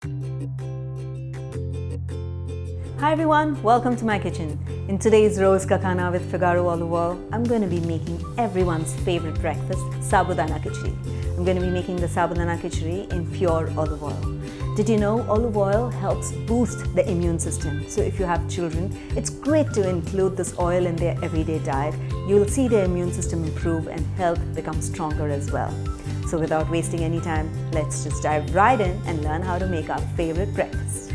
Hi everyone, welcome to my kitchen. In today's Rose Ka Khana with Figaro olive oil, I'm going to be making everyone's favorite breakfast, Sabudana Khichdi. I'm going to be making the Sabudana Khichdi in pure olive oil. Did you know olive oil helps boost the immune system? So if you have children, it's great to include this oil in their everyday diet. You'll see their immune system improve and health become stronger as well. So without wasting any time, let's just dive right in and learn how to make our favorite breakfast.